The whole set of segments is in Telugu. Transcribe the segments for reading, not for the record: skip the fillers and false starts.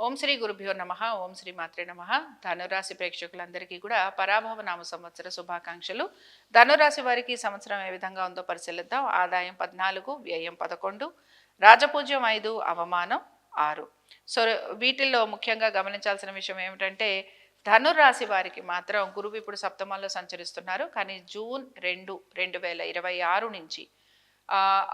ఓం శ్రీ గురుభ్యో నమ. ఓం శ్రీ మాత్రే నమ. ధనురాశి ప్రేక్షకులందరికీ కూడా పరాభవ నామ సంవత్సర శుభాకాంక్షలు. ధనురాశి వారికి సంవత్సరం ఏ విధంగా ఉందో పరిశీలిద్దాం. ఆదాయం 14, వ్యయం 11, రాజపూజ్యం 5, అవమానం 6. సో వీటిల్లో ముఖ్యంగా గమనించాల్సిన విషయం ఏమిటంటే ధనురాశి వారికి మాత్రం గురువు ఇప్పుడు సప్తమంలో సంచరిస్తున్నారు. కానీ జూన్ 2, 2026 నుంచి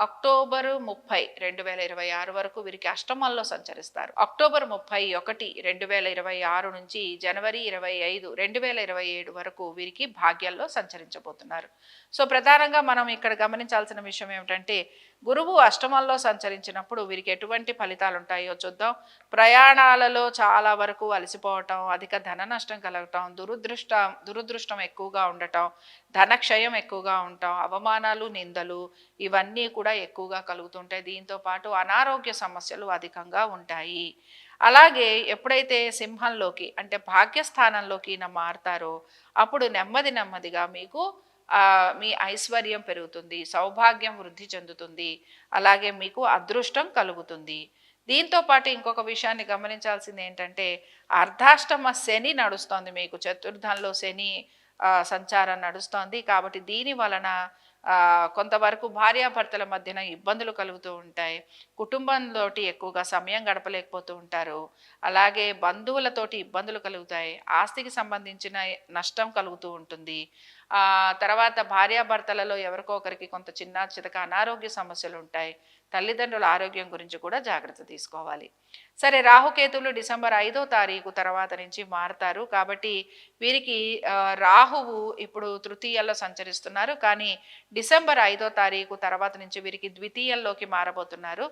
అక్టోబర్ 30, 2026 వరకు వీరికి అష్టమంలో సంచరిస్తారు. అక్టోబర్ 31, 2026 నుంచి జనవరి 25, 2027 వరకు వీరికి భాగ్యాల్లో సంచరించబోతున్నారు. సో ప్రధానంగా మనం ఇక్కడ గమనించాల్సిన విషయం ఏమిటంటే గురువు అష్టమంలో సంచరించినప్పుడు వీరికి ఎటువంటి ఫలితాలు ఉంటాయో చూద్దాం. ప్రయాణాలలో చాలా వరకు అలసిపోవటం, అధిక ధన నష్టం కలగటం, దురదృష్టం ఎక్కువగా ఉండటం, ధనక్షయం ఎక్కువగా ఉండటం, అవమానాలు, నిందలు ఇవన్నీ కూడా ఎక్కువగా కలుగుతుంటాయి. దీంతో పాటు అనారోగ్య సమస్యలు అధికంగా ఉంటాయి. అలాగే ఎప్పుడైతే సింహంలోకి అంటే భాగ్యస్థానంలోకి మారుతారో అప్పుడు నెమ్మదిగా మీకు మీ ఐశ్వర్యం పెరుగుతుంది, సౌభాగ్యం వృద్ధి చెందుతుంది, అలాగే మీకు అదృష్టం కలుగుతుంది. దీంతో పాటు ఇంకొక విషయాన్ని గమనించాల్సింది ఏంటంటే అర్ధాష్టమ శని నడుస్తోంది, మీకు చతుర్థంలో శని సంచారం నడుస్తోంది. కాబట్టి దీని వలన కొంతవరకు భార్యాభర్తల మధ్యన ఇబ్బందులు కలుగుతూ ఉంటాయి. కుటుంబంతోటి ఎక్కువగా సమయం గడపలేకపోతూ ఉంటారు. అలాగే బంధువులతోటి ఇబ్బందులు కలుగుతాయి. ఆస్తికి సంబంధించిన నష్టం కలుగుతూ ఉంటుంది. తర్వాత భార్యాభర్తలలో ఎవరికో ఒకరికి కొంత చిన్న చితక అనారోగ్య సమస్యలు ఉంటాయి. తల్లిదండ్రుల ఆరోగ్యం గురించి కూడా జాగ్రత్త తీసుకోవాలి. సరే, రాహుకేతువులు డిసెంబర్ 5వ తారీఖు తర్వాత నుంచి మారుతారు. కాబట్టి వీరికి రాహువు ఇప్పుడు తృతీయంలో సంచరిస్తున్నారు. కానీ డిసెంబర్ 5వ తారీఖు తర్వాత నుంచి వీరికి ద్వితీయంలోకి మారబోతున్నారు.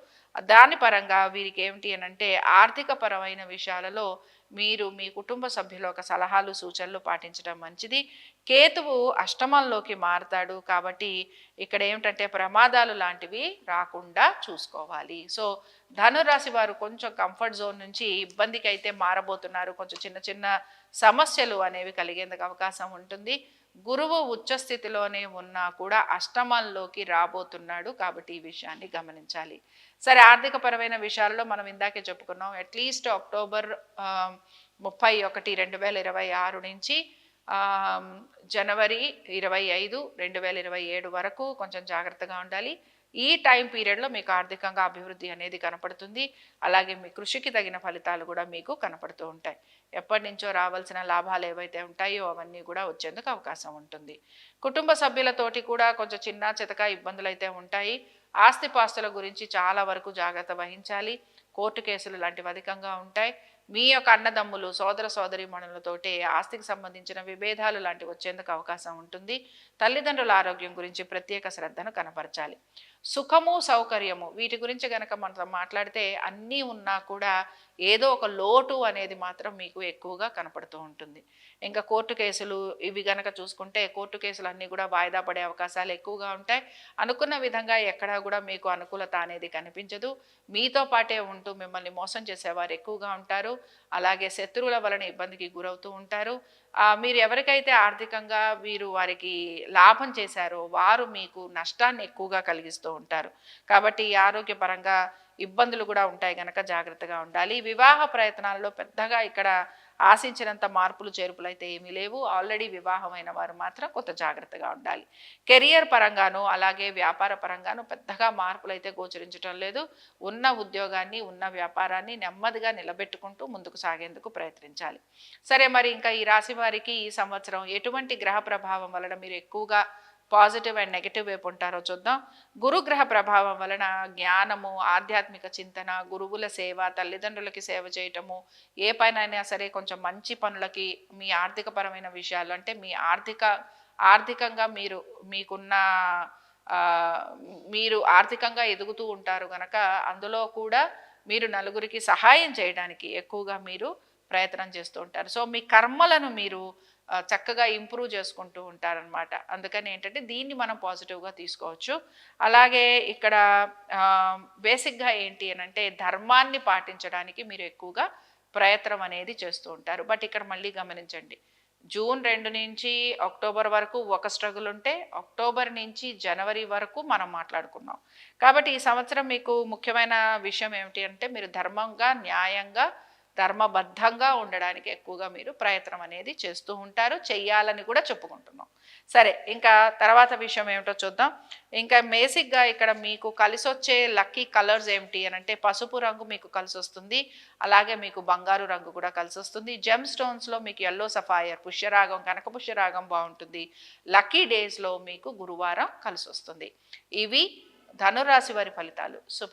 దాని పరంగా వీరికి ఏమిటి అనంటే ఆర్థిక పరమైన విషయాలలో మీరు మీ కుటుంబ సభ్యుల ఒక సలహాలు సూచనలు పాటించడం మంచిది. కేతువు అష్టమంలోకి మారుతాడు. కాబట్టి ఇక్కడ ఏమిటంటే ప్రమాదాలు లాంటివి రాకుండా చూసుకోవాలి. సో ధనురాశి వారు కొంచెం కంఫర్ట్ జోన్ నుంచి ఇబ్బందికి అయితే మారబోతున్నారు. కొంచెం చిన్న చిన్న సమస్యలు అనేవి కలిగేందుకు అవకాశం ఉంటుంది. గురువు ఉచ్చస్థితిలోనే ఉన్నా కూడా అష్టమంలోకి రాబోతున్నాడు. కాబట్టి ఈ విషయాన్ని గమనించాలి. సరే, ఆర్థిక పరమైన విషయాల్లో మనం ఇందాకే చెప్పుకున్నాం. అట్లీస్ట్ అక్టోబర్ 31, 2026 నుంచి జనవరి 25, 2027 వరకు కొంచెం జాగ్రత్తగా ఉండాలి. ఈ టైం పీరియడ్లో మీకు ఆర్థికంగా అభివృద్ధి అనేది కనపడుతుంది. అలాగే మీ కృషికి తగిన ఫలితాలు కూడా మీకు కనపడుతూ ఉంటాయి. ఎప్పటి నుంచో రావాల్సిన లాభాలు ఏవైతే ఉంటాయో అవన్నీ కూడా వచ్చేందుకు అవకాశం ఉంటుంది. కుటుంబ సభ్యులతోటి కూడా కొంచెం చిన్న చితక ఇబ్బందులు అయితే ఉంటాయి. ఆస్తిపాస్తుల గురించి చాలా వరకు జాగ్రత్త వహించాలి. కోర్టు కేసులు లాంటివి అధికంగా ఉంటాయి. మీ యొక్క అన్నదమ్ములు, సోదర సోదరీమణులతోటి ఆస్తికి సంబంధించిన విభేదాలు లాంటివి వచ్చేందుకు అవకాశం ఉంటుంది. తల్లిదండ్రుల ఆరోగ్యం గురించి ప్రత్యేక శ్రద్ధను కనపరచాలి. సుఖము, సౌకర్యము వీటి గురించి కనుక మనం మాట్లాడితే అన్నీ ఉన్నా కూడా ఏదో ఒక లోటు అనేది మాత్రం మీకు ఎక్కువగా కనపడుతూ ఉంటుంది. ఇంకా కోర్టు కేసులు ఇవి గనక చూసుకుంటే కోర్టు కేసులు అన్నీ కూడా వాయిదా పడే అవకాశాలు ఎక్కువగా ఉంటాయి. అనుకున్న విధంగా ఎక్కడా కూడా మీకు అనుకూలత అనేది కనిపించదు. మీతో పాటే ఉంటూ మిమ్మల్ని మోసం చేసేవారు ఎక్కువగా ఉంటారు. అలాగే శత్రువుల వలన ఇబ్బందికి గురవుతూ ఉంటారు. మీరు ఎవరికైతే ఆర్థికంగా వీరు వారికి లాభం చేశారో వారు మీకు నష్టాన్ని ఎక్కువగా కలిగిస్తూ ఉంటారు. కాబట్టి ఆరోగ్యపరంగా ఇబ్బందులు కూడా ఉంటాయి కనుక జాగ్రత్తగా ఉండాలి. వివాహ ప్రయత్నాల్లో పెద్దగా ఇక్కడ ఆశించినంత మార్పులు చేర్పులు అయితే ఏమీ లేవు. ఆల్రెడీ వివాహమైన వారు మాత్రం కొంత జాగ్రత్తగా ఉండాలి. కెరియర్ పరంగాను అలాగే వ్యాపార పరంగాను పెద్దగా మార్పులు అయితే గోచరించడం లేదు. ఉన్న ఉద్యోగాన్ని, ఉన్న వ్యాపారాన్ని నెమ్మదిగా నిలబెట్టుకుంటూ ముందుకు సాగేందుకు ప్రయత్నించాలి. సరే, మరి ఇంకా ఈ రాశి వారికి ఈ సంవత్సరం ఎటువంటి గ్రహ ప్రభావం వలన మీరు ఎక్కువగా పాజిటివ్ అండ్ నెగిటివ్ వైపు ఉంటారో చూద్దాం. గురుగ్రహ ప్రభావం వలన జ్ఞానము, ఆధ్యాత్మిక చింతన, గురువుల సేవ, తల్లిదండ్రులకి సేవ చేయటము, ఏ పైనైనా సరే కొంచెం మంచి పనులకి, మీ ఆర్థిక పరమైన విషయాలు అంటే మీ ఆర్థికంగా మీకున్న మీరు ఆర్థికంగా ఎదుగుతూ ఉంటారు కనుక అందులో కూడా మీరు నలుగురికి సహాయం చేయడానికి ఎక్కువగా మీరు ప్రయత్నం చేస్తూ ఉంటారు. సో మీ కర్మలను మీరు చక్కగా ఇంప్రూవ్ చేసుకుంటూ ఉంటారనమాట. అందుకని ఏంటంటే దీన్ని మనం పాజిటివ్గా తీసుకోవచ్చు. అలాగే ఇక్కడ బేసిక్గా ఏంటి అని అంటే ధర్మాన్ని పాటించడానికి మీరు ఎక్కువగా ప్రయత్నం అనేది చేస్తూ ఉంటారు. బట్ ఇక్కడ మళ్ళీ గమనించండి, జూన్ 2 నుంచి అక్టోబర్ వరకు ఒక స్ట్రగుల్ ఉంటే అక్టోబర్ నుంచి జనవరి వరకు మనం మాట్లాడుకున్నాం. కాబట్టి ఈ సంవత్సరం మీకు ముఖ్యమైన విషయం ఏమిటి అంటే మీరు ధర్మంగా, న్యాయంగా ధర్మబద్ధంగా ఉండడానికి ఎక్కువగా మీరు ప్రయత్నం అనేది చేస్తూ ఉంటారు, చెయ్యాలని కూడా చెప్పుకుంటున్నాం. సరే, ఇంకా తర్వాత విషయం ఏమిటో చూద్దాం. ఇంకా బేసిక్గా ఇక్కడ మీకు కలిసి వచ్చే లక్కీ కలర్స్ ఏమిటి అని అంటే పసుపు రంగు మీకు కలిసి వస్తుంది, అలాగే మీకు బంగారు రంగు కూడా కలిసి వస్తుంది. జెమ్ స్టోన్స్లో మీకు ఎల్లో సఫాయర్, పుష్యరాగం, కనక పుష్యరాగం బాగుంటుంది. లక్కీ డేస్లో మీకు గురువారం కలిసి వస్తుంది. ఇవి ధనురాశి వారి ఫలితాలు.